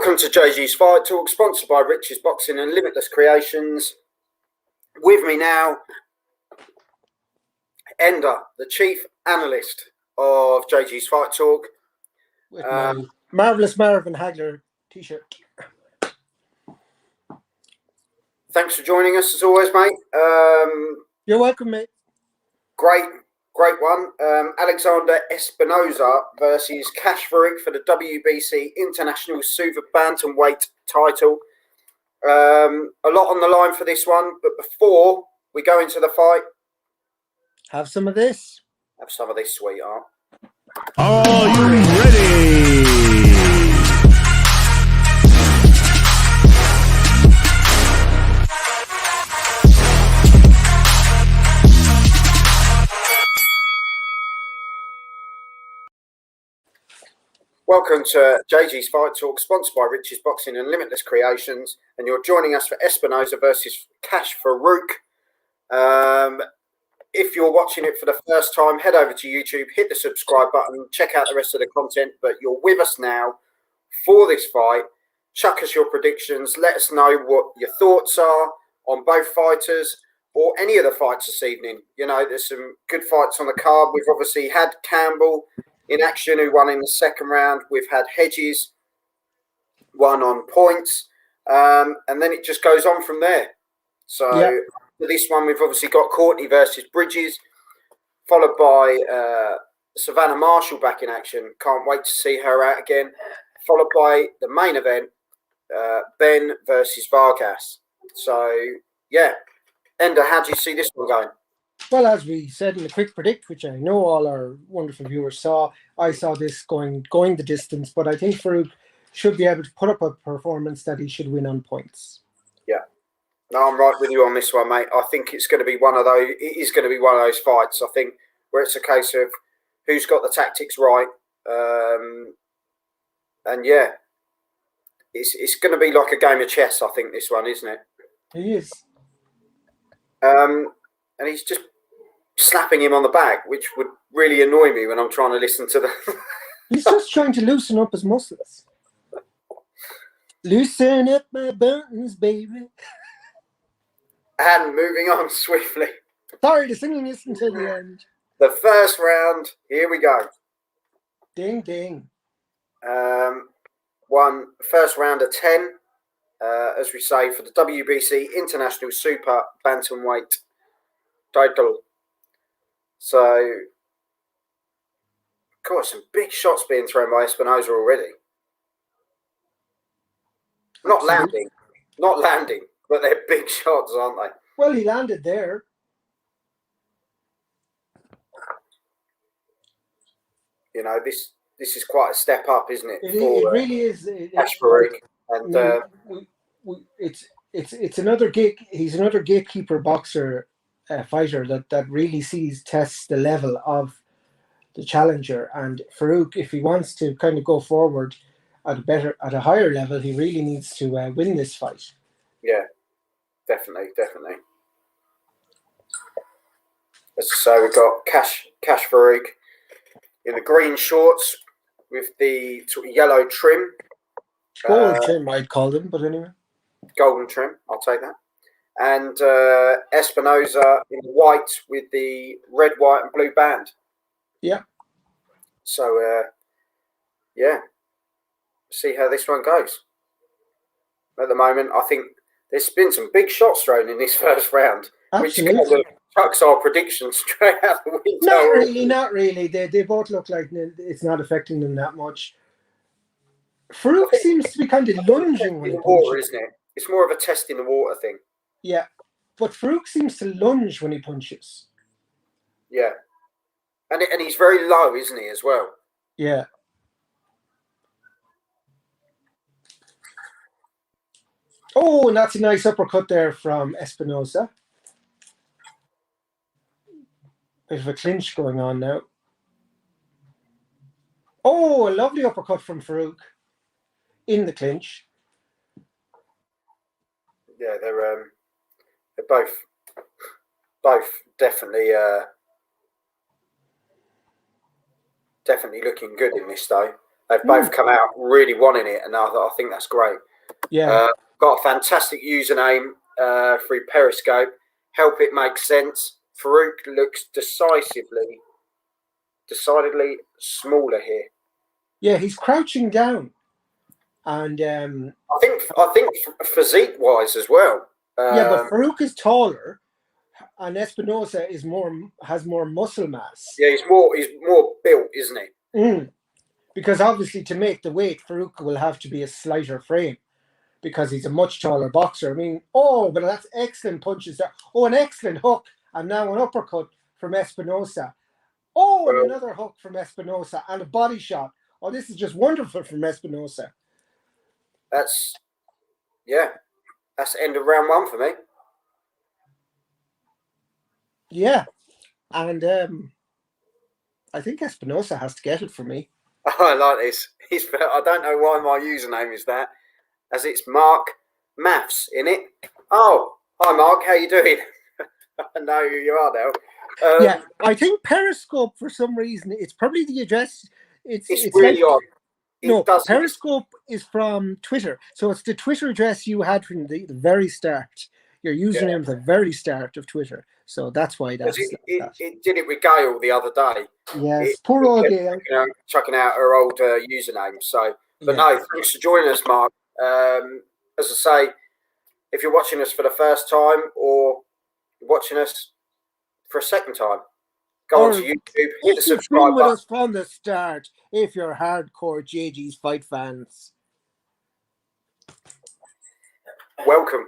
Welcome to JG's Fight Talk, sponsored by Rich's Boxing and Limitless Creations. With me now, Ender, the chief analyst of JG's Fight Talk. With my marvellous Marvin Hagler t-shirt. Thanks for joining us as always, mate. You're welcome, mate. Great one. Alexander Espinoza versus Farooq for the WBC International Super Bantamweight title. A lot on the line for this one, but before we go into the fight, have some of this. Have some of this, sweetheart. Are you ready? Welcome to JG's Fight Talk, sponsored by Rich's Boxing and Limitless Creations, and you're joining us for Espinoza versus Farooq. If you're watching it for the first time, head over to YouTube, hit the subscribe button, check out the rest of the content, but you're with us now for this fight. Chuck us your predictions, let us know what your thoughts are on both fighters or any of the fights this evening. You know, there's some good fights on the card. We've obviously had Campbell in action, who won in the second round. We've had Hedges, won on points, and then it just goes on from there. So for this one, we've obviously got Courtney versus Bridges, followed by Savannah Marshall back in action. Can't wait to see her out again. Followed by the main event, Ben versus Vargas. So, yeah. Ender, how do you see this one going? Well, as we said in the quick predict, which I know all our wonderful viewers saw, I saw this going the distance, but I think Farooq should be able to put up a performance that he should win on points. Yeah. No, I'm right with you on this one, mate. I think it's going to be one of those. It is going to be one of those fights, I think, where it's a case of who's got the tactics right. And yeah, it's going to be like a game of chess, I think, this one, isn't it? It is. And he's just slapping him on the back, which would really annoy me when I'm trying to listen to the... He's just trying to loosen up his muscles. Loosen up my buttons, baby. And moving on swiftly. Sorry, the singing isn't until the end. The first round, here we go. Ding, ding. First round of 10, as we say, for the WBC International Super Bantamweight title. So, of course, some big shots being thrown by Espinoza already. Not landing, but they're big shots, aren't they? Well, he landed there. You know, this is quite a step up, isn't it? It really is. Farooq. And it's another gate. He's another gatekeeper boxer. Fighter that really tests the level of the challenger, and Farooq, if he wants to kind of go forward at a higher level, he really needs to win this fight. Yeah, definitely. As I say, we've got Farooq in the green shorts with the sort of yellow trim. Gold trim, I'd call them, but anyway. Golden trim, I'll take that. And Espinoza in white with the red, white, and blue band. Yeah. So, yeah. See how this one goes. At the moment, I think there's been some big shots thrown in this first round. Absolutely. Which kind of chucks our predictions straight out the window. Not really. They both look like it's not affecting them that much. Farooq seems to be kind of lunging when he punches. Water, isn't it? It's more of a test in the water thing. Yeah, but Farooq seems to lunge when he punches. Yeah, and he's very low, isn't he, as well? Yeah. Oh, and that's a nice uppercut there from Espinoza. Bit of a clinch going on now. Oh, a lovely uppercut from Farooq in the clinch. Yeah, they're both definitely definitely looking good in this though. They've both come out really wanting it, and I think that's great. Yeah. Got a fantastic username through Periscope. Help it make sense. Farooq looks decidedly smaller here. Yeah, he's crouching down, and I think physique wise as well. yeah, but Farooq is taller, and Espinoza has more muscle mass. Yeah, he's more built, isn't he? Because obviously, to make the weight, Farooq will have to be a slighter frame because he's a much taller boxer. I mean, but that's excellent punches there. Oh, an excellent hook, and now an uppercut from Espinoza. Oh, and another hook from Espinoza, and a body shot. Oh, this is just wonderful from Espinoza. That's the end of round 1 for me. Yeah, and I think Espinoza has to get it for me. Oh, I like this. I don't know why my username is that, as it's Mark Maths in it. Oh, hi Mark, how you doing? I know who you are now. Yeah, I think Periscope, for some reason, it's probably the address. It's really odd. Periscope is from Twitter, so it's the Twitter address you had from the very start. Your username at the very start of Twitter, so that's why that's. It did it with Gail the other day. Yes, poor old Gail. Chucking out her old username. So, but no, thanks for joining us, Mark. As I say, if you're watching us for the first time or watching us for a second time, go onto YouTube, hit the subscribe with button. us from the start if you're hardcore JG's fight fans. Welcome.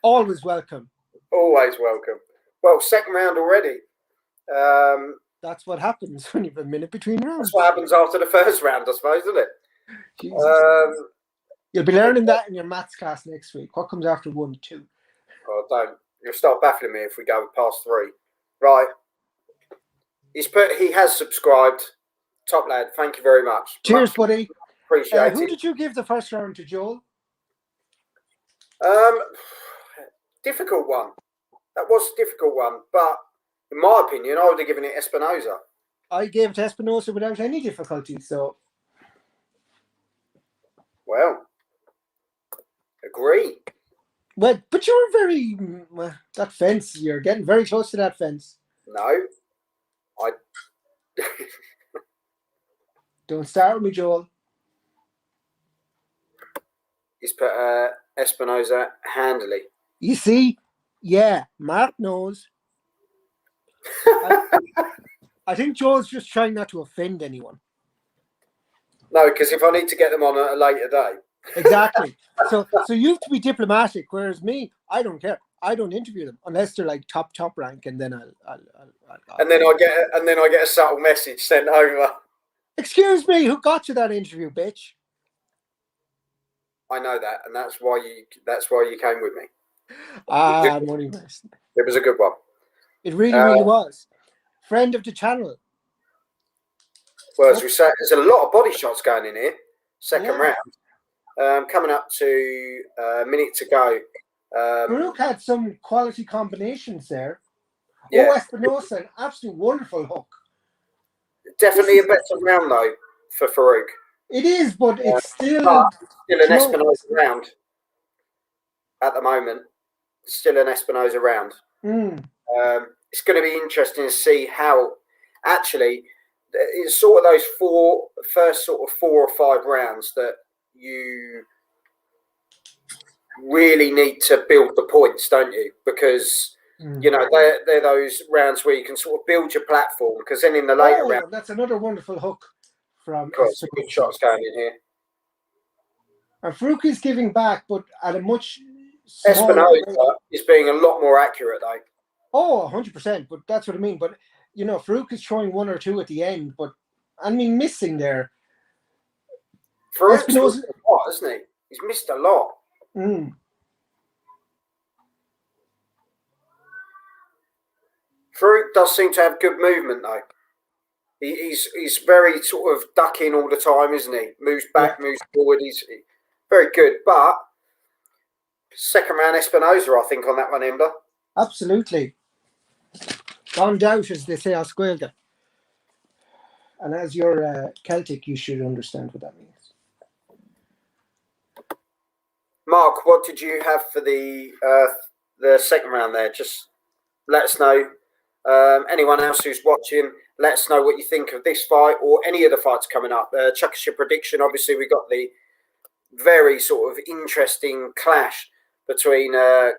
Always welcome. Always welcome. Well, second round already. That's what happens when you have a minute between rounds. That's what happens after the first round, I suppose, isn't it? Jesus. You'll be learning that in your maths class next week. What comes after 1, 2? Oh, don't. You'll start baffling me if we go past 3. Right. He has subscribed. Top lad. Thank you very much. Cheers, buddy. Appreciate it. Who did you give the first round to, Joel? Difficult one. That was a difficult one, but in my opinion, I would have given it Espinoza. I gave it to Espinoza without any difficulty, so. Well, agree. Well, but you were very that fence. You're getting very close to that fence. No, I don't start with me, Joel. He's put Espinoza handily. You see, yeah, Mark knows. I think Joel's just trying not to offend anyone. No, because if I need to get them on at a later day. Exactly. So you have to be diplomatic, whereas me, I don't care. I don't interview them unless they're like top rank, and then I'll and then I get a subtle message sent over. Excuse me, who got you that interview, bitch? I know that, and that's why you came with me. Money West. It was a good one. It really was. Friend of the channel. Well, as we said, there's a lot of body shots going in here. Second round. Coming up to a minute to go. Farooq had some quality combinations there. Yeah. Oh, Espinoza, an absolute wonderful hook. Definitely a better round, though, for Farooq. It is, but it's still an Espinoza round at the moment. Still an Espinoza round. It's going to be interesting to see how, actually, it's sort of those first 4 or 5 rounds that you really need to build the points, don't you? Because you know they're those rounds where you can sort of build your platform. Because then in the later round, that's another wonderful hook from. Some good shots going in here. And Farooq is giving back, but at a much. Espinoza is being a lot more accurate, though. Oh, 100%. But that's what I mean. But you know, Farooq is throwing 1 or 2 at the end, but I mean, missing there. Farooq's missed a lot, isn't he? He's missed a lot. Farooq does seem to have good movement, though. He's very sort of ducking all the time, isn't he? Moves back, moves forward. He's very good. But second round Espinoza, I think, on that one, Ember. Absolutely. Gone doubt, as they say on Squelga. And as you're Celtic, you should understand what that means. Mark, what did you have for the second round there? Just let us know. Anyone else who's watching, let us know what you think of this fight or any of the fights coming up. Chuck us your prediction. Obviously, we got the very sort of interesting clash between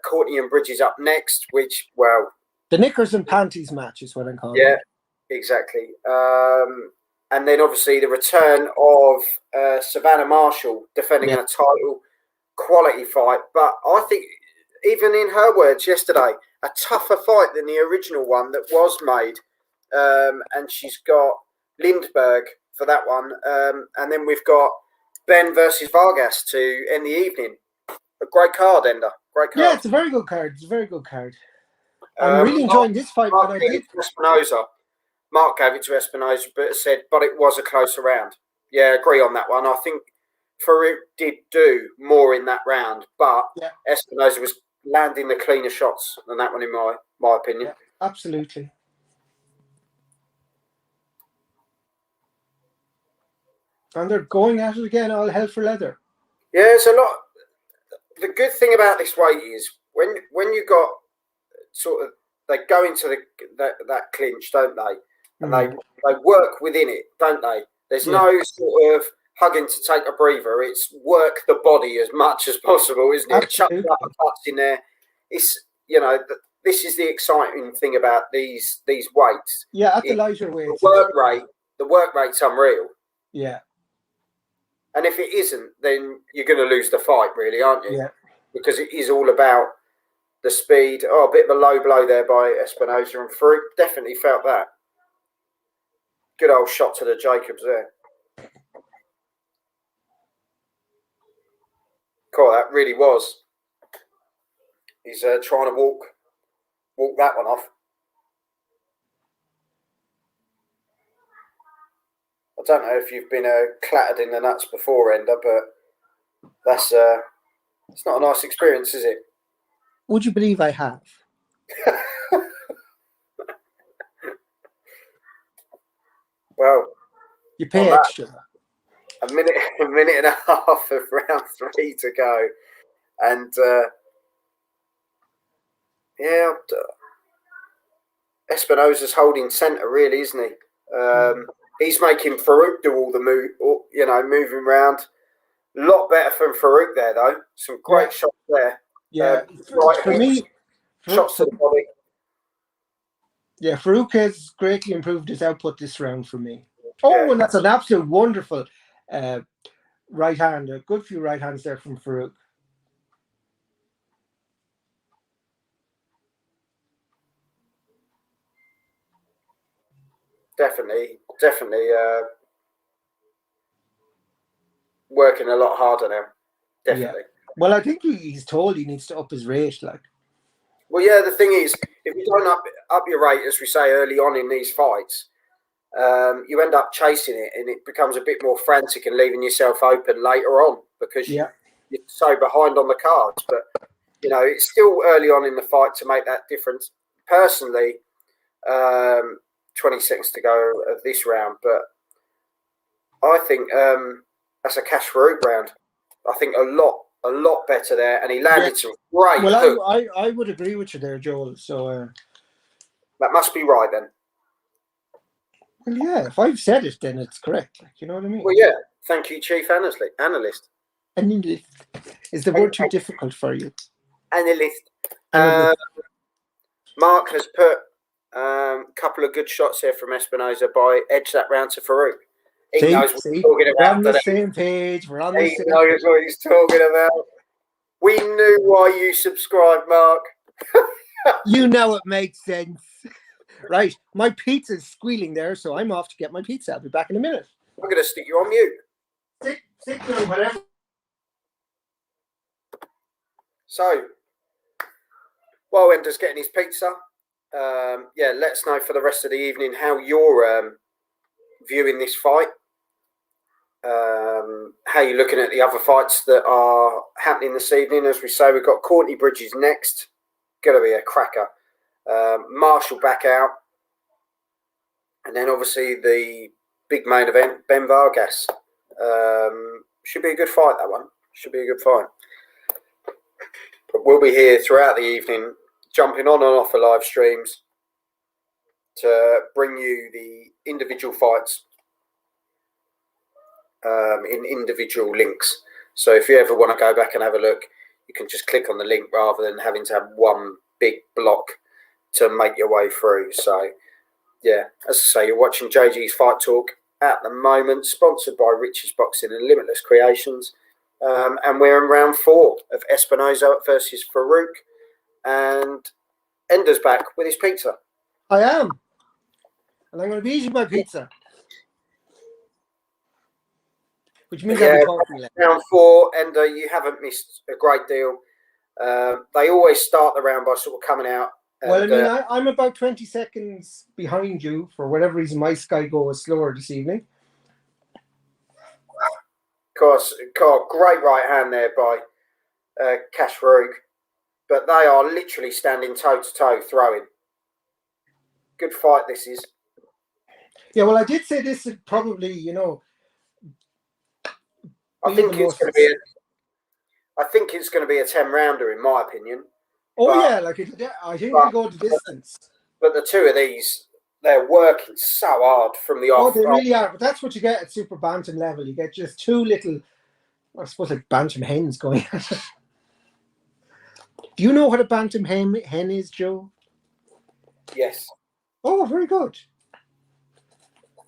Courtney and Bridges up next, which, well... The knickers and panties match is what I'm calling it. Yeah, exactly. And then, obviously, the return of Savannah Marshall defending her title. Quality fight, but I think even in her words yesterday, a tougher fight than the original one that was made. And she's got Lindbergh for that one. And then we've got Ben versus Vargas to end the evening. A great card, Ender. Great card. Yeah, it's a very good card. It's a very good card. I'm really enjoying this fight. Mark gave it to Espinoza. Mark gave it to Espinoza, but it was a closer round. Yeah, agree on that one. I think Farooq did do more in that round, but Espinoza was landing the cleaner shots than that one, in my opinion. Yeah, absolutely. And they're going at it again, all hell for leather. Yeah, there's a lot. The good thing about this weight is when you got sort of, they go into that clinch, don't they? And they work within it, don't they? There's no sort of hugging to take a breather. It's work the body as much as possible, isn't it? Chuck uppercuts in there. It's, this is the exciting thing about these weights. Yeah, at the lighter weights. The work rate's unreal. Yeah. And if it isn't, then you're going to lose the fight, really, aren't you? Yeah. Because it is all about the speed. Oh, a bit of a low blow there by Espinoza, and Farooq definitely felt that. Good old shot to the Jacobs there. Cool, that really was. He's trying to walk that one off. I don't know if you've been clattered in the nuts before, Ender, but that's it's not a nice experience, is it? Would you believe I have? Well, you pay extra. A minute and a half of round 3 to go, and Espinoza's holding centre, really, isn't he? He's making Farooq do all the moving around. A lot better from Farooq there, though. Some great shots there. Yeah, for me, shots to the body. Yeah, Farooq has greatly improved his output this round for me. Oh, and that's an absolute wonderful right hand. A good few right hands there from Farooq. Definitely working a lot harder now. Definitely. Yeah. Well, I think he's told he needs to up his rate. Well, yeah, the thing is, if you don't up your rate, as we say early on in these fights, you end up chasing it, and it becomes a bit more frantic and leaving yourself open later on because you're so behind on the cards. But, it's still early on in the fight to make that difference. Personally, 20 seconds to go of this round, but I think that's a cash Farooq round. I think a lot better there, and he landed some great hooks. Well, I would agree with you there, Joel. So that must be right then. Well, yeah, if I've said it, then it's correct. You know what I mean? Well, yeah. Thank you, Chief Analyst. Analyst. Is the word too difficult for you? Analyst. Mark has put a couple of good shots here from Espinoza by edge that round to Farooq. He knows what he's talking about. We're on the same page. He knows what he's talking about. We knew why you subscribed, Mark. You know it makes sense. Right, my pizza's squealing there, so I'm off to get my pizza. I'll be back in a minute. I'm going to stick you on mute. Stick down, whatever. So, while Ender's getting his pizza, let us know for the rest of the evening how you're viewing this fight. How you're looking at the other fights that are happening this evening. As we say, we've got Courtney Bridges next. Going to be a cracker. Marshall back out. And then obviously the big main event, Ben Vargas. Should be a good fight, that one. Should be a good fight. But we'll be here throughout the evening, jumping on and off the live streams to bring you the individual fights in individual links. So if you ever want to go back and have a look, you can just click on the link rather than having to have one big block to make your way through. So yeah, as I say, you're watching JG's Fight Talk at the moment, sponsored by Richie's Boxing and Limitless Creations. And we're in round 4 of Espinoza versus Farooq. And Ender's back with his pizza. I am. And I'm going to be eating my pizza. Which means I'll be talking later. Round 4, Ender, you haven't missed a great deal. They always start the round by sort of coming out. And, well, I mean, I'm about 20 seconds behind you. For whatever reason, my Sky Go is slower this evening. Of course, great right hand there by Cash Farooq. But they are literally standing toe-to-toe throwing. Good fight this is. Yeah, well, I did say this is probably, you know... I think it's going to be a 10-rounder, in my opinion. Oh, but, yeah, like I think it'll go the distance. But the two of these, they're working so hard from the off. Oh, they really are. But that's what you get at super bantam level. You get just two little, I suppose, like bantam hens going at it. Do you know what a bantam hen is, Joe? Yes. Oh, very good.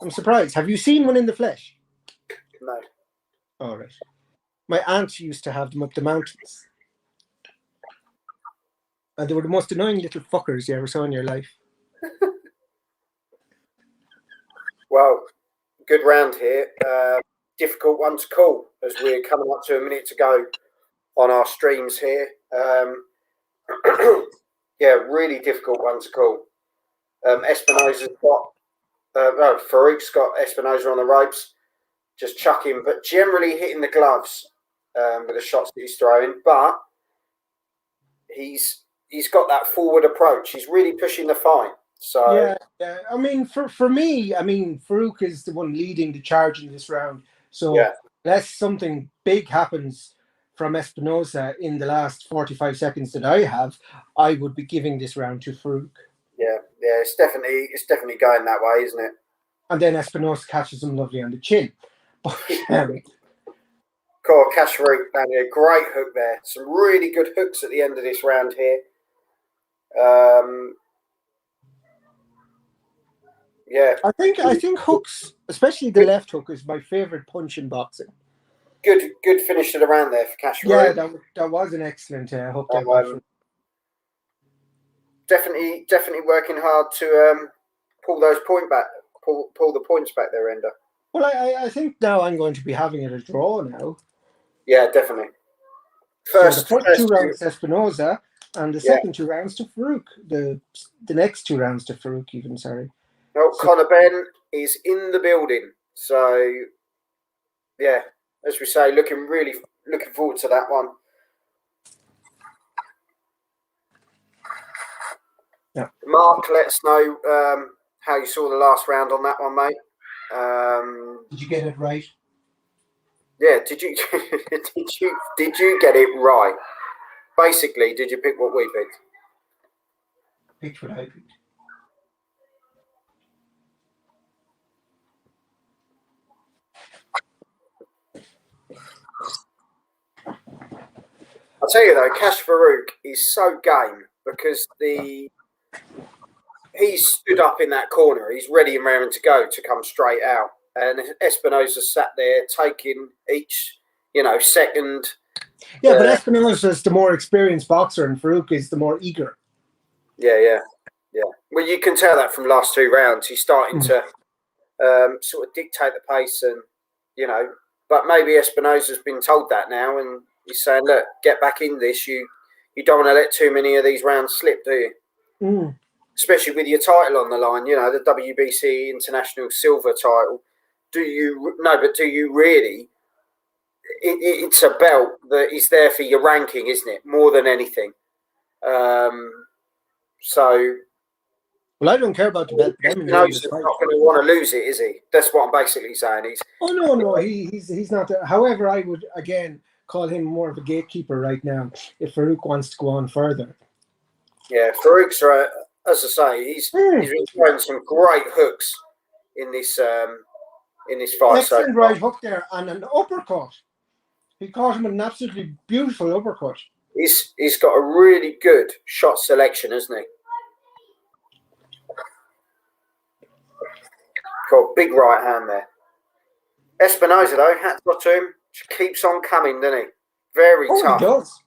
I'm surprised. Have you seen one in the flesh? No. All right. My aunt used to have them up the mountains. And they were the most annoying little fuckers you ever saw in your life. Well, good round here. Difficult one to call as we're coming up to a minute to go on our streams here. Yeah, really difficult one to call. Espinoza's got, Farouk's got Espinoza on the ropes, just chucking, but generally hitting the gloves with the shots that he's throwing. But he's got that forward approach. He's really pushing the fight. So yeah. I mean, for me, I mean, Farooq is the one leading the charge in this round. So unless something big happens from Espinoza in the last 45 seconds that I have, I would be giving this round to Farooq. Yeah, it's definitely going that way, isn't it? And then Espinoza catches him lovely on the chin. But Cash Farooq landed a great hook there. Some really good hooks at the end of this round here. Yeah, I think hooks, especially the left hook, is my favorite punch in boxing. Good finish to the round there for Cash Farooq. Yeah, that was an excellent hook. Definitely working hard to pull those pull the points back there, Ender. Well, I think now I'm going to be having it a draw now. Yeah, definitely. So the first 2 rounds to Espinoza, and the second 2 rounds to Farooq. The next 2 rounds to Farooq, even, sorry. No, Conor Ben is in the building. So, yeah, as we say, looking forward to that one. Yeah. Mark, let us know how you saw the last round on that one, mate. Did you get it right? Yeah, did you get it right? Basically, did you pick what we picked? Picked what I picked. I'll tell you though, Cash Farooq is so game because he's stood up in that corner. He's ready and raring to go to come straight out. And Espinoza sat there taking each, second. Yeah, but Espinoza is the more experienced boxer and Farooq is the more eager. Yeah. Well, you can tell that from last 2 rounds. He's starting to sort of dictate the pace and, but maybe Espinoza's been told that now and he's saying, look, get back in this. You don't want to let too many of these rounds slip, do you? Mm. Especially with your title on the line, the WBC International Silver title. Do you really? It's a belt that is there for your ranking, isn't it? More than anything. So, Well, I don't care about the belt, but I'm enjoying Espinoza's this fight. not going to want to lose it, is he? That's what I'm basically saying. Oh no, he's not there. However, I would again call him more of a gatekeeper right now if Farooq wants to go on further. Yeah, Farooq's as I say, he's been throwing some great hooks in this fight. Excellent So right hook there and an uppercut. He caught him with an absolutely beautiful uppercut. he's got a really good shot selection, hasn't he? Cool, big right hand there. Espinoza though, hats off to him. Just keeps on coming, doesn't he? Very tough. He does.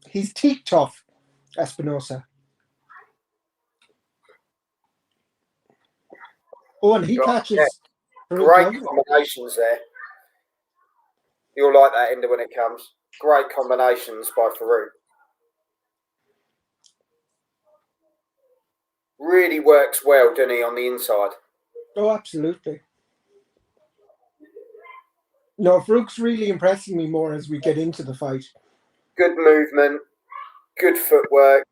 He's teak tough, Espinoza. Oh, and he catches. Great combinations there. You'll like that ender when it comes. Great combinations by Farooq. Really works well, doesn't he, on the inside? Oh, absolutely. No, Farooq's really impressing me more as we get into the fight. Good movement, good footwork.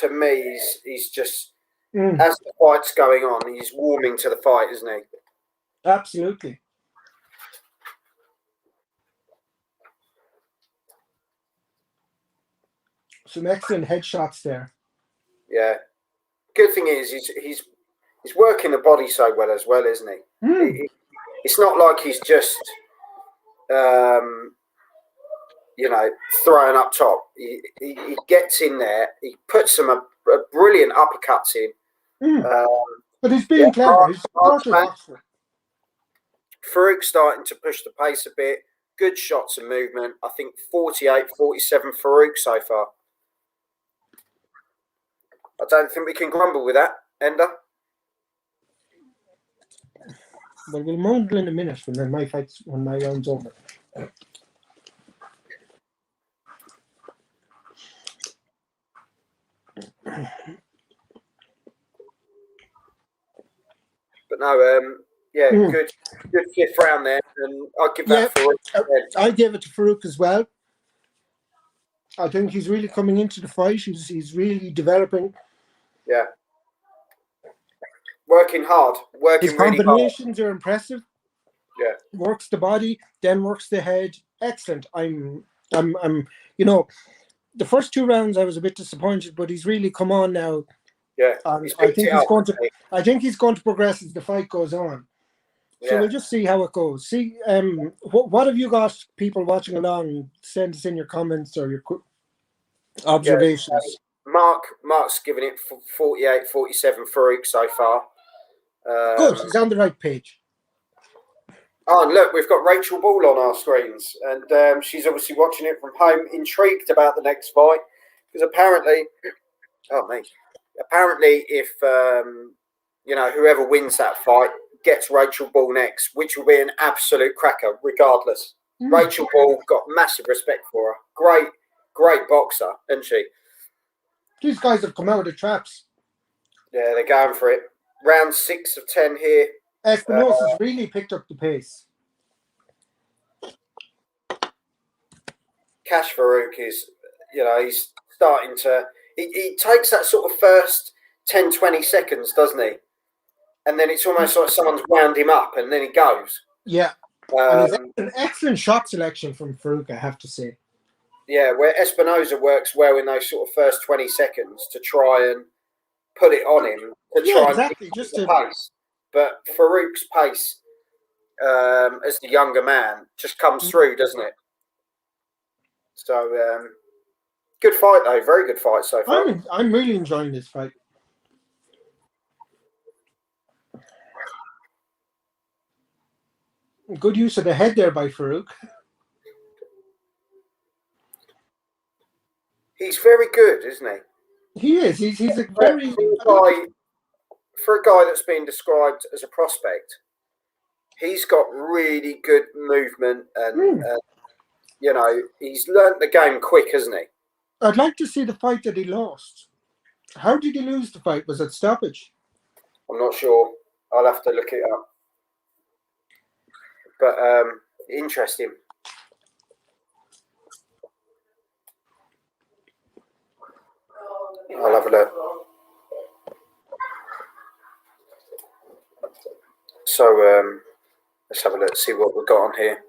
To me, he's just, as the fight's going on, he's warming to the fight, isn't he? Absolutely. Some excellent headshots there. Yeah. Good thing is he's working the body so well as well, isn't he? It's not like he's just throwing up top. He gets in there. He puts some a brilliant uppercuts in. But he's being clever. He's not a boxer. Farooq's starting to push the pace a bit. Good shots and movement. I think 48-47 Farooq so far. I don't think we can grumble with that, Ender. Well, we'll mumble in a minute when my round's over. But no, good fifth round there, and I'll give that Farooq. I gave it to Farooq as well. I think he's really coming into the fight. He's really developing. Yeah. Working hard. His combinations are impressive. Yeah. Works the body, then works the head. Excellent. I'm the first two rounds I was a bit disappointed, but he's really come on now. Yeah. I think he's going to progress as the fight goes on. So we'll just see how it goes. See, what have you got, people watching along? Send us in your comments or your observations. Mark's giving it 48-47 Farooq so far. Good, he's on the right page. Oh, and look, we've got Rachel Ball on our screens, and she's obviously watching it from home, intrigued about the next fight, because apparently, if whoever wins that fight gets Rachel Ball next, which will be an absolute cracker, regardless. Rachel Ball got massive respect for her. Great boxer, isn't she? These guys have come out of the traps. Yeah, they're going for it. Round 6 of 10 here. Espinoza's really picked up the pace. Cash Farooq is, he's starting to... He takes that sort of first 10, 20 seconds, doesn't he? And then it's almost like someone's wound him up and then he goes. Yeah. And it's an excellent shot selection from Farooq, I have to say. Yeah, where Espinoza works well in those sort of first 20 seconds to try and put it on him. Just the pace. But Farouk's pace, as the younger man, just comes through, doesn't it? So, good fight, though. Very good fight so far. I'm really enjoying this fight. Good use of the head there by Farooq. He's very good, isn't he? He is. He's a very... For a guy that's been described as a prospect, he's got really good movement and, he's learnt the game quick, hasn't he? I'd like to see the fight that he lost. How did he lose the fight? Was it stoppage? I'm not sure. I'll have to look it up. But interesting. I'll have a look. So let's have a look, see what we've got on here.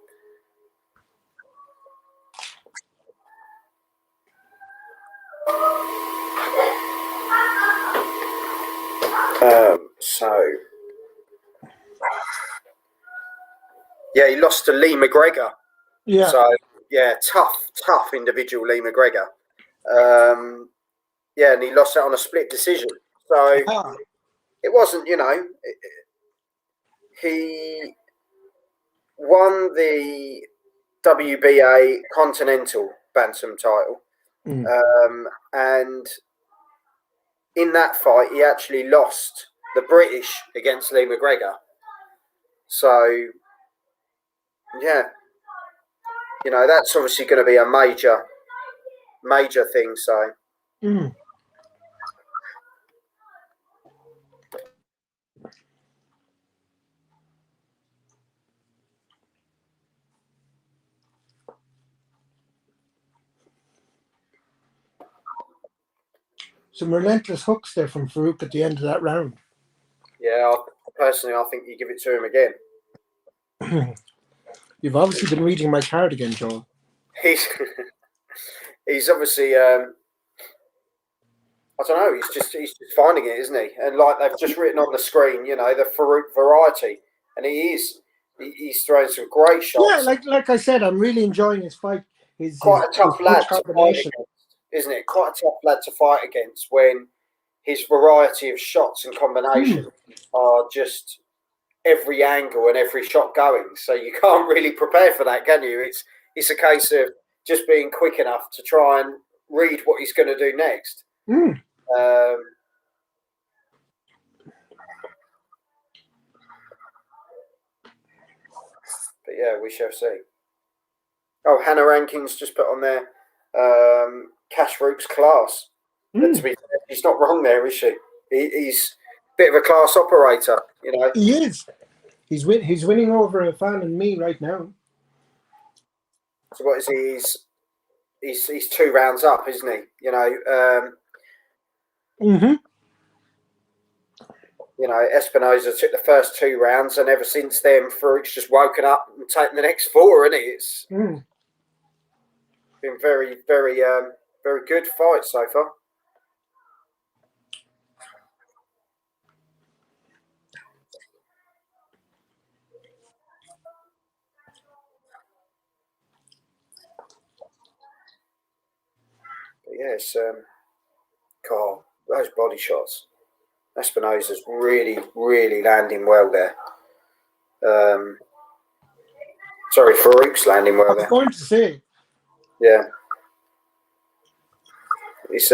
Yeah, he lost to Lee McGregor. Yeah. So, yeah, tough individual, Lee McGregor. Yeah, and he lost that on a split decision. So it wasn't, he won the WBA Continental Bantam title. And in that fight, he actually lost the British against Lee McGregor. So, yeah, that's obviously going to be a major thing. So, some relentless hooks there from Farooq at the end of that round. Yeah, personally, I think you give it to him again. You've obviously been reading my card again, Joel. He's obviously, I don't know, he's just finding it, isn't he? And like they've just written on the screen, the Farooq variety, and he's throwing some great shots. Yeah, like I said, I'm really enjoying his fight. Quite a tough lad to fight against, isn't it? Quite a tough lad to fight against when his variety of shots and combinations are just every angle and every shot going. So you can't really prepare for that, can you? It's a case of just being quick enough to try and read what he's going to do next. But yeah, we shall see. Oh, Hannah Rankins just put on there, Cash Rook's class. But to be fair, she's not wrong there, is she? He's a bit of a class operator, He is. He's winning over a fan and me right now. So what is he? He's 2 rounds up, isn't he? Espinoza took the first 2 rounds, and ever since then, Farooq's just woken up and taken the next 4, isn't it? It's been very, very, very good fight so far. But yes, God, those body shots. Espinoza's really, really landing well there. Sorry, Farooq's landing well there. I was going to say. Yeah. It's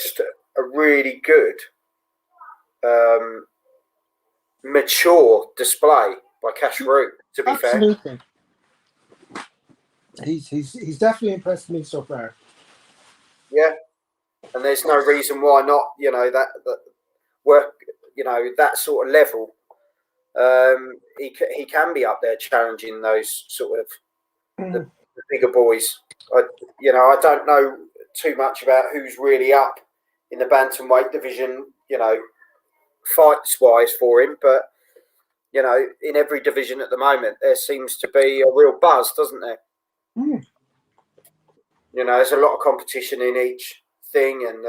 just a really good mature display by Cash Farooq, to be Absolutely. He's definitely impressed me so far. Yeah. And there's no reason why not, that work, that sort of level. He can be up there challenging those sort of the bigger boys. I don't know too much about who's really up in the bantamweight division, fights wise for him, but in every division at the moment there seems to be a real buzz, doesn't there? There's a lot of competition in each thing and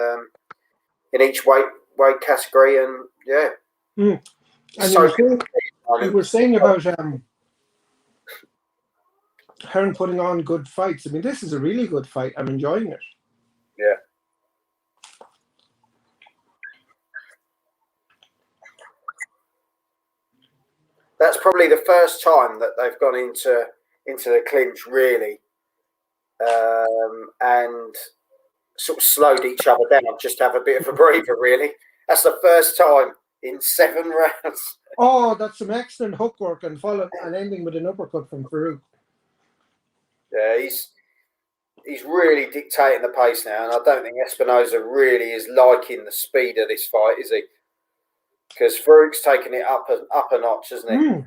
in each weight category, and yeah. And you were saying about Hearn putting on good fights. I mean, this is a really good fight. I'm enjoying it. Yeah. That's probably the first time that they've gone into the clinch really, and sort of slowed each other down, just to have a bit of a breather. Really, that's the first time in 7 rounds. Oh, that's some excellent hook work and ending with an uppercut from Farooq. Yeah, he's really dictating the pace now, and I don't think Espinoza really is liking the speed of this fight, is he? Because Farooq's taken it up a notch, hasn't he?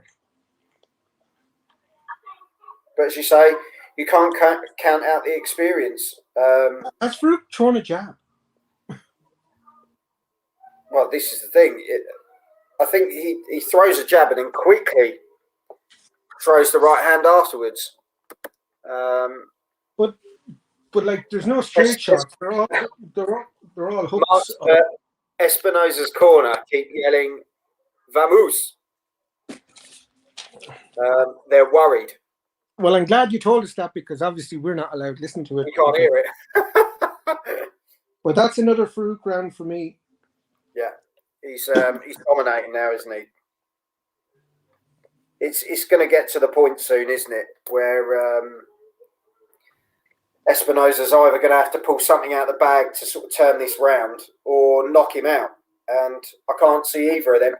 But as you say, you can't count out the experience. That's Farooq throwing a jab. Well, this is the thing. I think he throws a jab and then quickly throws the right hand afterwards. But like, there's no straight shots. They're all hooks. Mark's, Espinoza's corner keep yelling, "Vamos!" They're worried. Well, I'm glad you told us that, because obviously we're not allowed to listen to it. You can't hear it. But that's another Farooq round for me. Yeah, he's dominating now, isn't he? It's going to get to the point soon, isn't it, where Espinoza's either going to have to pull something out of the bag to sort of turn this round, or knock him out, and I can't see either of them.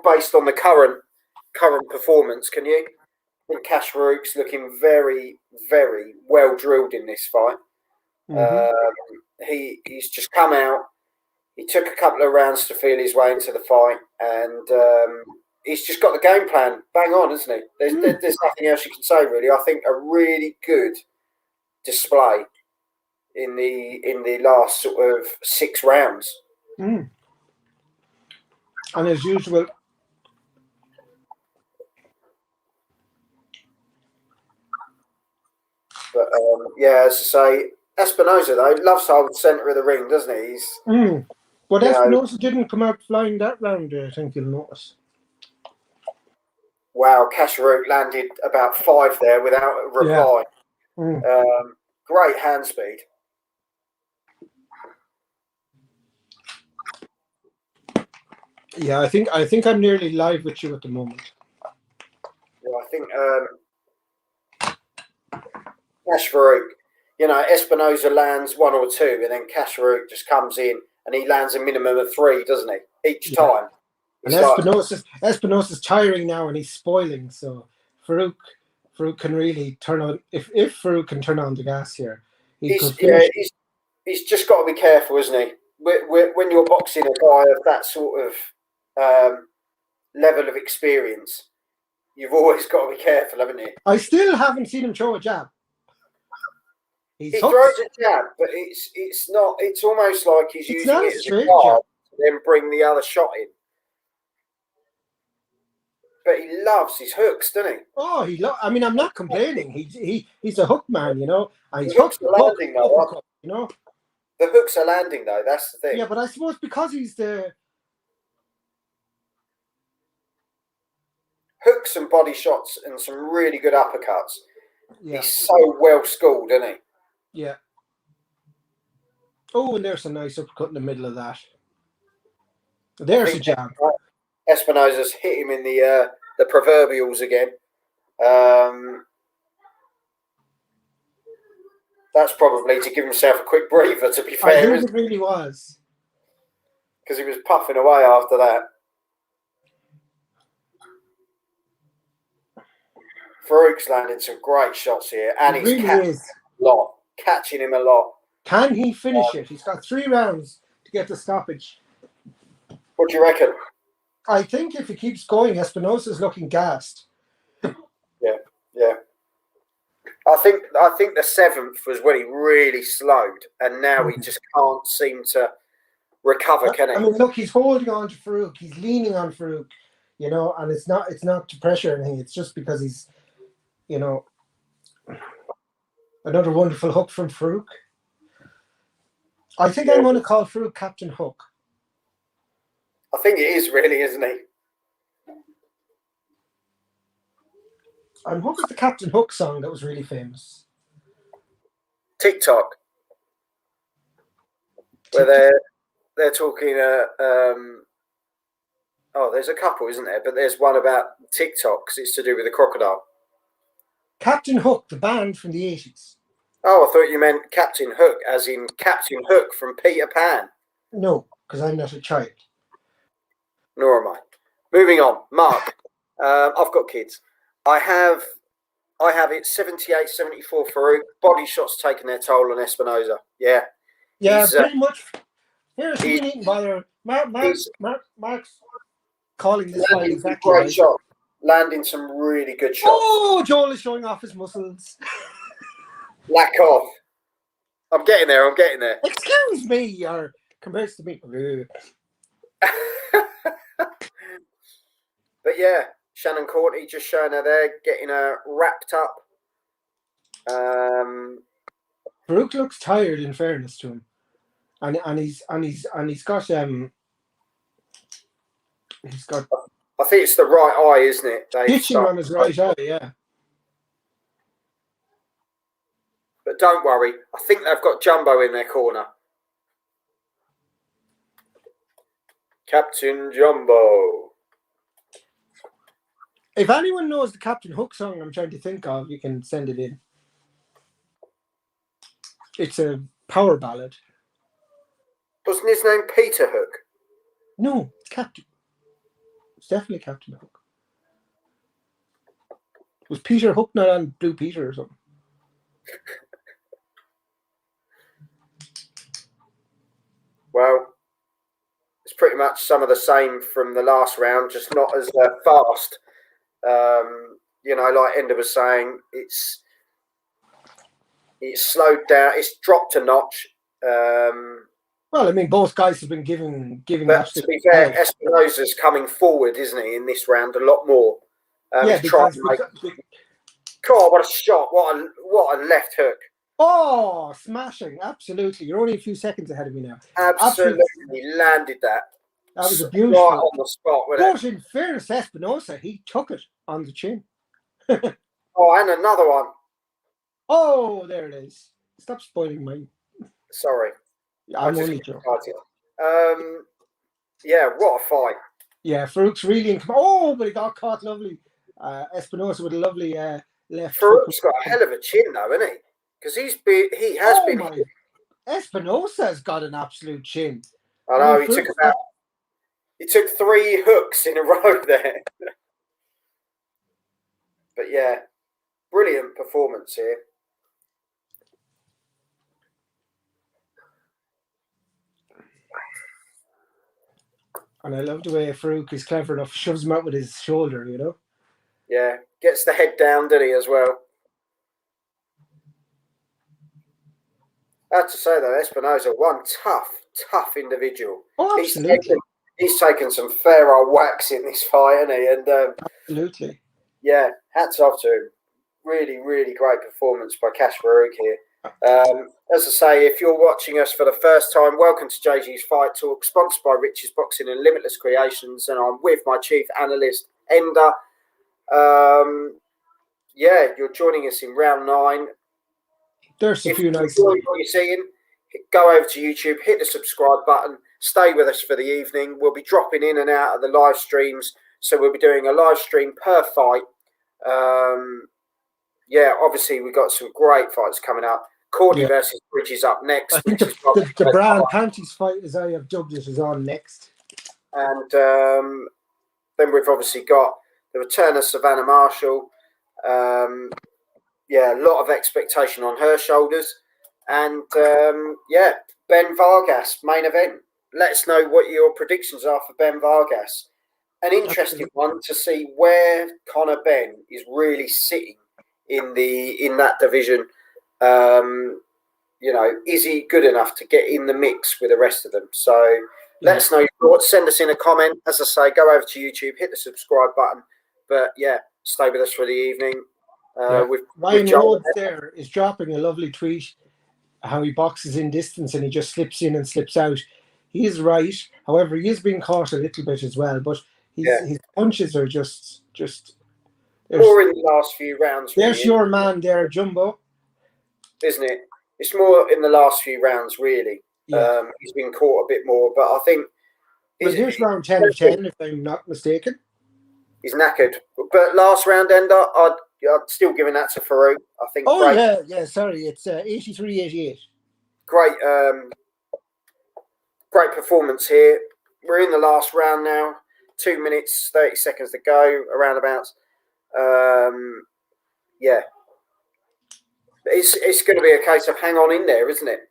Based on the current performance, can you? I think Farooq's looking very, very well drilled in this fight. He's just come out. He took a couple of rounds to feel his way into the fight, and he's just got the game plan bang on, isn't he? There's nothing else you can say, really. I think a really good display in the last sort of 6 rounds. And as usual, but as I say, Espinoza though loves to hold the centre of the ring, doesn't he? He's but Espinoza didn't come out flying that round. I think you'll notice. Wow, Farooq landed about 5 there without a reply. Great hand speed. Yeah, I think I'm nearly live with you at the moment. Yeah, I think Farooq, Espinoza lands 1 or 2, and then Farooq just comes in and he lands a minimum of 3, doesn't he? Each time. And Espinoza's tiring now, and he's spoiling. So Farooq can really turn on, if Farooq can turn on the gas here. He's just got to be careful, isn't he? When you're boxing a guy of that sort of level of experience, you've always got to be careful, haven't you? I still haven't seen him throw a jab. He throws a jab, but it's not. It's almost like he's using it as a guard to then bring the other shot in. But he loves his hooks, doesn't he? Oh, I mean, I'm not complaining. He's a hook man, And his hooks are landing, though. The hooks are landing, though. That's the thing. Yeah, but I suppose because he's the hooks and body shots and some really good uppercuts. Yeah. He's so well schooled, isn't he? Yeah. Oh, and there's a nice uppercut in the middle of that. There's a jab. Espinoza's hit him in the proverbials again. That's probably to give himself a quick breather, to be fair. I think it really was. Because he was puffing away after that. Farooq's landed some great shots here, and he's catching him a lot. Can he finish it? He's got 3 rounds to get the stoppage. What do you reckon? I think if he keeps going, Espinoza's looking gassed. Yeah. I think the 7th was when he really slowed, and now he just can't seem to recover, can he? I mean, look, he's holding on to Farooq. He's leaning on Farooq, and it's not to pressure anything. It's just because he's, another wonderful hook from Farooq. I think I'm going to call Farooq Captain Hook. I think it is really, isn't he? And what was the Captain Hook song that was really famous? TikTok. Where they're talking. There's a couple, isn't there? But there's one about TikTok because it's to do with the crocodile. Captain Hook, the band from the 80s. Oh, I thought you meant Captain Hook, as in Captain Hook from Peter Pan. No, because I'm not a child. Nor am I. Moving on, Mark. I've got kids. I have it 78-74 Farooq. Body shots taking their toll on Espinoza. Yeah. Yeah, pretty much. Here's the eating bother. Mark's calling this fight exactly great right. shot. Landing some really good shots. Oh, Joel is showing off his muscles. Lack off. I'm getting there. Excuse me, or compared to me. But yeah, Shannon Courtney just showing her there, getting her wrapped up. Farooq looks tired, in fairness to him, and he's got he's got I think it's the right eye, isn't it? itching on his right eye. Yeah. But don't worry, I think they've got Jumbo in their corner. Captain Jumbo. If anyone knows the Captain Hook song I'm trying to think of, you can send it in. It's a power ballad. Wasn't his name Peter Hook? No, it's Captain. It's definitely Captain Hook. Was Peter Hook not on Blue Peter or something? Well, it's pretty much some of the same from the last round, just not as fast. Like Ender was saying, it's slowed down. It's dropped a notch. Well, I mean, both guys have been giving. But to be fair, Espinoza's coming forward, isn't he, in this round a lot more? Yeah, because God, what a shot! What a left hook! Oh, smashing! Absolutely, you're only a few seconds ahead of me now. Absolutely landed that. That was a beautiful right on the spot. But in fairness, Espinoza, he took it on the chin. Oh, and another one. Oh, there it is. Stop spoiling mine. Sorry. I'm only joking. Yeah, what a fight. Yeah, Farooq's really in command. Oh, but he got caught lovely. Espinoza with a lovely left. Farooq's got a hell of a chin, though, isn't he? Because he has been. Espinoza's got an absolute chin. I know, he took 3 hooks in a row there. But yeah, brilliant performance here. And I love the way Farooq is clever enough, shoves him out with his shoulder, you know? Yeah, gets the head down, doesn't he, as well? I have to say, though, Espinoza, one tough individual. Oh, absolutely. He's taken some fair old whacks in this fight, hasn't he? And absolutely. Yeah, hats off to him. Really, really great performance by Cash Farooq here. As I say, if you're watching us for the first time, welcome to JG's Fight Talk, sponsored by Rich's Boxing and Limitless Creations, and I'm with my chief analyst, Ender. You're joining us in round 9. There's a few nice. If you enjoy what you're seeing, go over to YouTube, hit the subscribe button, stay with us for the evening. We'll be dropping in and out of the live streams, so we'll be doing a live stream per fight. Obviously we've got some great fights coming up. Courtney versus Bridges up next. I think the Brown Panties fight, as I have dubbed it, is on next. And then we've obviously got the return of Savannah Marshall. A lot of expectation on her shoulders. And Ben Vargas, main event. Let us know what your predictions are for Ben Vargas. An interesting one to see where Conor Benn is really sitting in that division. Is he good enough to get in the mix with the rest of them? So let us know your thoughts. Send us in a comment. As I say, go over to YouTube, hit the subscribe button. But stay with us for the evening. Ryan Rhodes there is dropping a lovely tweet how he boxes in distance and he just slips in and slips out. He is right. However, he is being caught a little bit as well. But his punches are just more in the last few rounds. There's your man there, Jumbo. Isn't it? It's more in the last few rounds, really. Yeah. He's been caught a bit more, but I think... here's round 10 of 10, if I'm not mistaken. He's knackered. But last round, Ender, I'd still giving that to Farooq. I think. Sorry. It's 83-88. Great performance here. We're in the last round now. 2 minutes, 30 seconds to go, around about. It's going to be a case of hang on in there, isn't it?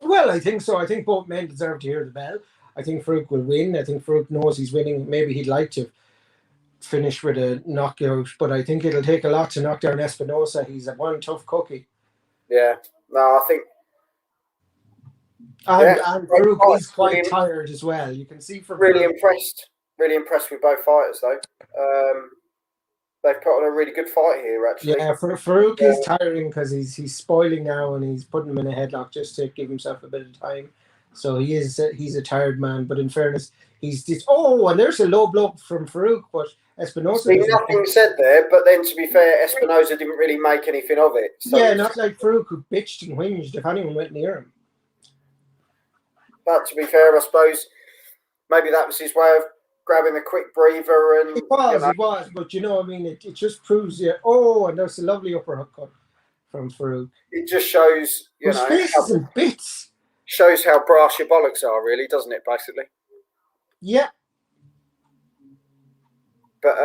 Well, I think so. I think both men deserve to hear the bell. I think Farooq will win. I think Farooq knows he's winning. Maybe he'd like to finish with a knockout, but I think it'll take a lot to knock down Espinoza. He's a one tough cookie. Yeah. No, I think... And Farooq is quite tired as well. You can see from... Really impressed. Really impressed with both fighters, though. They've put on a really good fight here, actually. Yeah, Farooq is tiring because he's spoiling now, and he's putting him in a headlock just to give himself a bit of time. So he's a tired man. But in fairness, he's this. Oh, and there's a low blow from Farooq, but Espinoza doesn't. Nothing said there, but then to be fair, Espinoza didn't really make anything of it. So yeah, not like Farooq, who bitched and whinged if anyone went near him. But to be fair, I suppose maybe that was his way of grabbing a quick breather. And it was, but you know, I mean, it just proves you. Oh, and there's a lovely uppercut from Farooq. It just shows, His face is in bits. Shows how brass your bollocks are, really, doesn't it? Basically. Yeah. But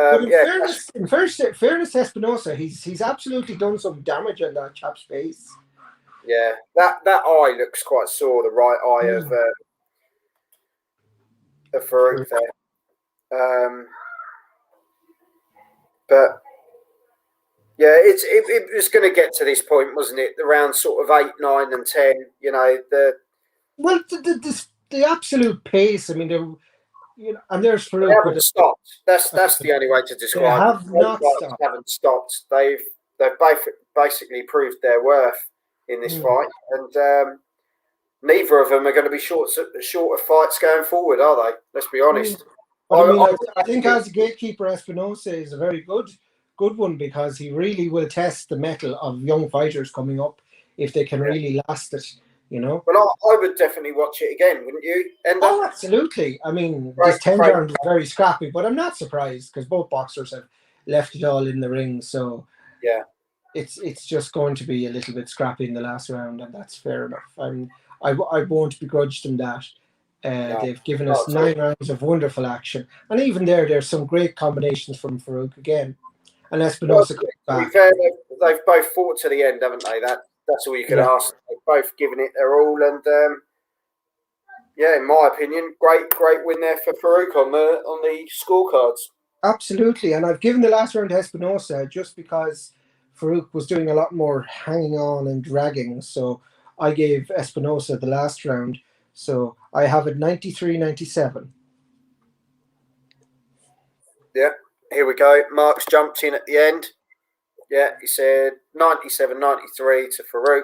in fairness to Espinoza, he's absolutely done some damage on that chap's face. Yeah, that eye looks quite sore. The right eye of Farooq there. But yeah, it was going to get to this point, wasn't it? Around sort of 8, 9, and 10. You know the absolute pace. I mean, and there's Farooq. They haven't stopped. That's the only way to describe it. They have not stopped. Haven't stopped. They've both basically proved their worth in this fight, and neither of them are going to be short of fights going forward, are they? Let's be honest. I think as a gatekeeper, Espinoza is a very good one because he really will test the mettle of young fighters coming up if they can really last it. You know. Well, I would definitely watch it again, wouldn't you? Oh, absolutely. I mean, this 10 round is very scrappy, but I'm not surprised because both boxers have left it all in the ring. So yeah, it's just going to be a little bit scrappy in the last round, and that's fair enough. I won't begrudge them that. They've given us 9 rounds of wonderful action, and even there's some great combinations from Farooq again, and Espinoza. To be fair, they've both fought to the end, haven't they? That's all you can ask. They've both given it their all, and in my opinion, great win there for Farooq on the scorecards. Absolutely, and I've given the last round to Espinoza just because Farooq was doing a lot more hanging on and dragging, so I gave Espinoza the last round. So I have it 93-97. Yeah, here we go. Mark's jumped in at the end. Yeah, he said 97-93 to Farooq.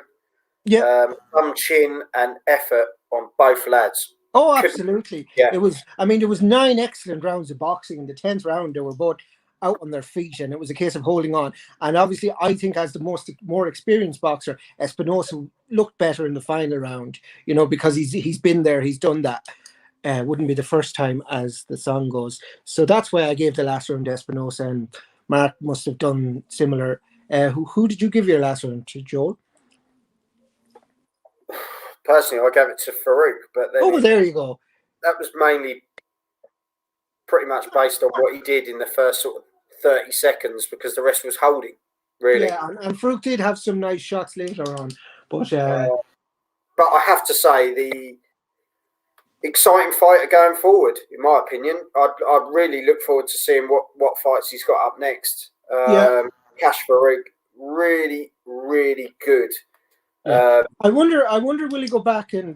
Yeah. Some chin and effort on both lads. Oh, absolutely. Yeah. It was 9 excellent rounds of boxing. In the 10th round, they were both out on their feet, and it was a case of holding on. And obviously, I think as the more experienced boxer, Espinoza looked better in the final round, you know, because he's been there, he's done that. Wouldn't be the first time, as the song goes. So that's why I gave the last round to Espinoza, and Mark must have done similar. Who did you give your last round to, Joel? Personally, I gave it to Farooq, but then there you go. That was mainly pretty much based on what he did in the first sort of 30 seconds, because the rest was holding, really. Yeah, and Farooq did have some nice shots later on, but I have to say, the exciting fighter going forward, in my opinion. I'd really look forward to seeing what fights he's got up next. Cash Farooq, really, really good. Yeah. I wonder will he go back and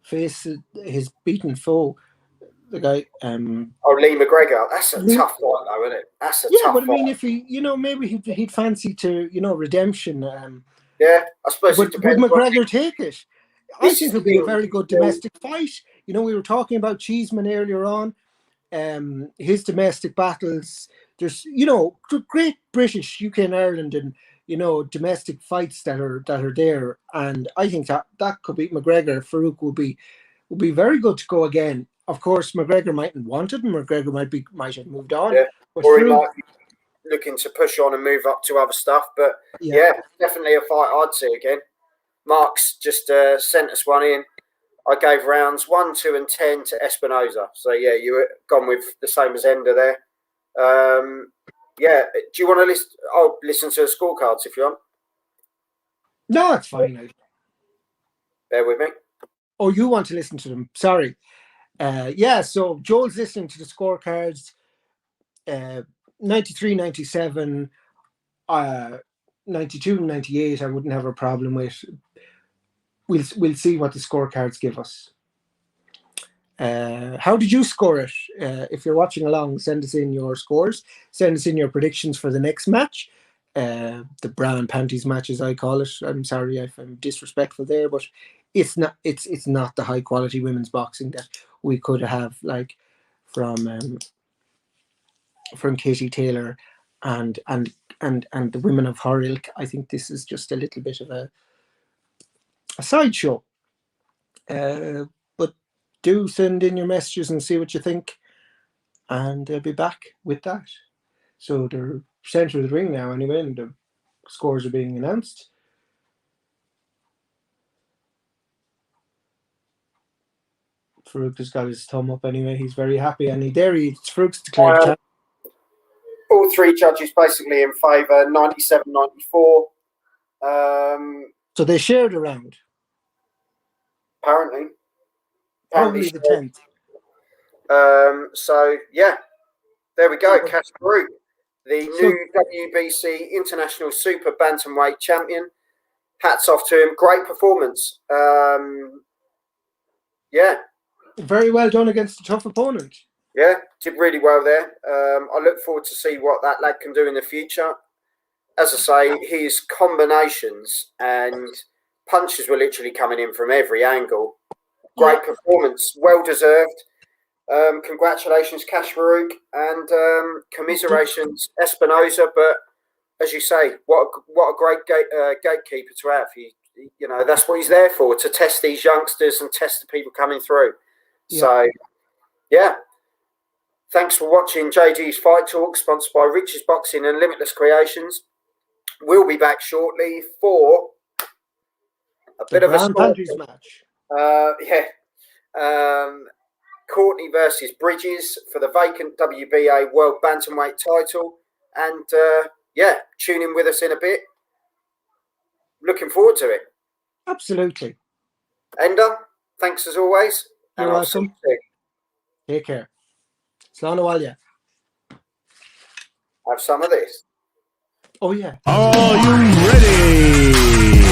face his beaten foe, the guy Lee McGregor. That's a tough fight though, isn't it? That's a tough but I mean, fight. if he, maybe he'd fancy to, redemption. I suppose would it depends. McGregor take it? I think it'll be a very good domestic fight. You know, we were talking about Cheeseman earlier on. His domestic battles, there's, great British, UK and Ireland, and domestic fights that are there, and I think that could be McGregor. Farooq will be very good to go again. Of course, McGregor mightn't want it, and McGregor might have moved on. But or Farooq, he might be looking to push on and move up to other stuff. But definitely a fight I'd see again. Mark's just sent us one in. I gave rounds 1, 2, and 10 to Espinoza. So you were gone with the same as Ender there. Do you want to listen? I'll listen to the scorecards if you want. No, it's fine. Bear with me. Oh, you want to listen to them? Sorry. So Joel's listening to the scorecards. 93-97, 92-98. I wouldn't have a problem with. We'll see what the scorecards give us. How did you score it? If you're watching along, send us in your scores. Send us in your predictions for the next match. The bra and panties match, as I call it. I'm sorry if I'm disrespectful there, but it's not. It's not the high quality women's boxing that we could have, like from Katie Taylor and the women of her ilk. I think this is just a little bit of a sideshow. But do send in your messages and see what you think, and they'll be back with that. So they're centre of the ring now anyway, and the scores are being announced. Farooq has got his thumb up anyway. He's very happy, and it's Farouk's declared champion. All three judges basically in favour, 97-94. So they shared a round. Apparently Only the 10th. So yeah, there we go. Cash Farooq, the new WBC International Super Bantamweight champion. Hats off to him. Great performance. Yeah. Very well done against a tough opponent. Yeah, did really well there. I look forward to see what that lad can do in the future. As I say, his combinations and punches were literally coming in from every angle. Great performance, well deserved. Congratulations, Cash Farooq, and commiserations, Espinoza. But as you say, what a great gatekeeper to have. You know, that's what he's there for, to test these youngsters and test the people coming through. Yeah. So, yeah. Thanks for watching JG's Fight Talk, sponsored by Rich's Boxing and Limitless Creations. We'll be back shortly for a bit of a match. Courtney versus Bridges for the vacant WBA World Bantamweight title. And tune in with us in a bit. Looking forward to it. Absolutely. Enda, thanks as always. You're welcome. Take care. Slán Awalya. Have some of this. Oh, yeah. Are you ready?